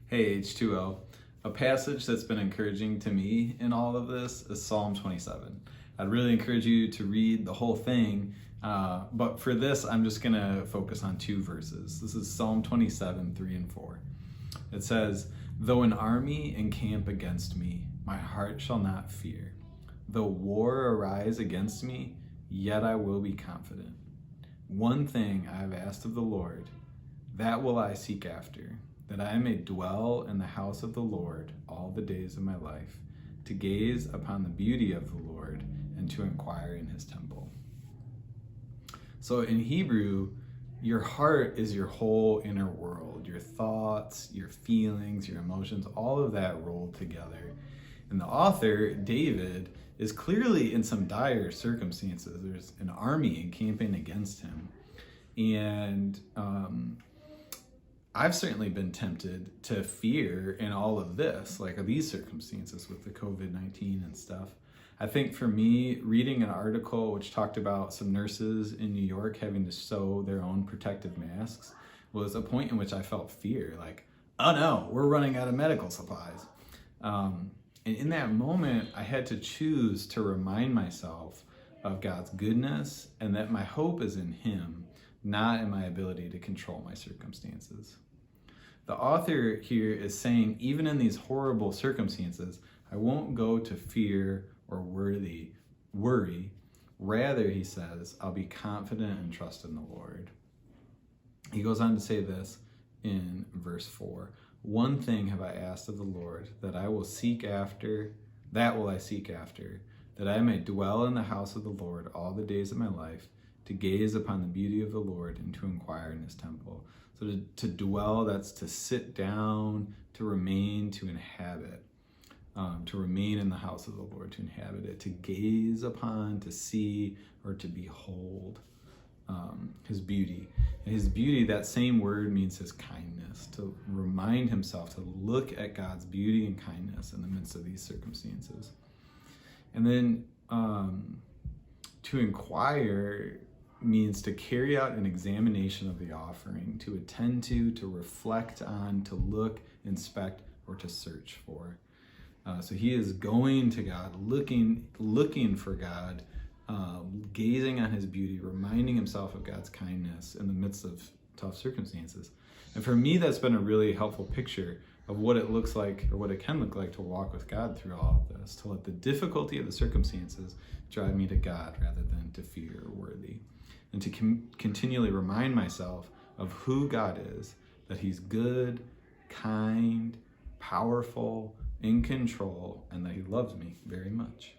Hey, H2O. A passage that's been encouraging to me in all of this is Psalm 27. I'd really encourage you to read the whole thing, but for this, I'm just going to focus on two verses. This is Psalm 27, 3 and 4. It says, "Though an army encamp against me, my heart shall not fear. Though war arise against me, yet I will be confident. One thing I have asked of the Lord, that will I seek after, that I may dwell in the house of the Lord all the days of my life, to gaze upon the beauty of the Lord and to inquire in his temple." So in Hebrew, your heart is your whole inner world, your thoughts, your feelings, your emotions, all of that rolled together. And the author, David, is clearly in some dire circumstances. There's an army encamping against him. And I've certainly been tempted to fear in all of this, like these circumstances with the COVID-19 and stuff. I think for me, reading an article which talked about some nurses in New York having to sew their own protective masks was a point in which I felt fear, like, oh no, we're running out of medical supplies. And in that moment, I had to choose to remind myself of God's goodness and that my hope is in him, not in my ability to control my circumstances. The author here is saying, even in these horrible circumstances, I won't go to fear or worry. Rather, he says, I'll be confident and trust in the Lord. He goes on to say this in verse 4. "One thing have I asked of the Lord, that I will seek after, that will I seek after, that I may dwell in the house of the Lord all the days of my life, to gaze upon the beauty of the Lord and to inquire in his temple." So to dwell, that's to sit down, to remain, to inhabit, to remain in the house of the Lord, to inhabit it, to gaze upon, to see, or to behold his beauty. And his beauty, that same word means his kindness, to remind himself, to look at God's beauty and kindness in the midst of these circumstances. And then to inquire means to carry out an examination of the offering, to attend to reflect on, to look, inspect, or to search for. So he is going to God, looking for God, gazing on his beauty, reminding himself of God's kindness in the midst of tough circumstances. And for me, that's been a really helpful picture of what it looks like, or what it can look like, to walk with God through all of this, to let the difficulty of the circumstances drive me to God rather than to fear or worry, and to continually remind myself of who God is, that he's good, kind, powerful, in control, and that he loves me very much.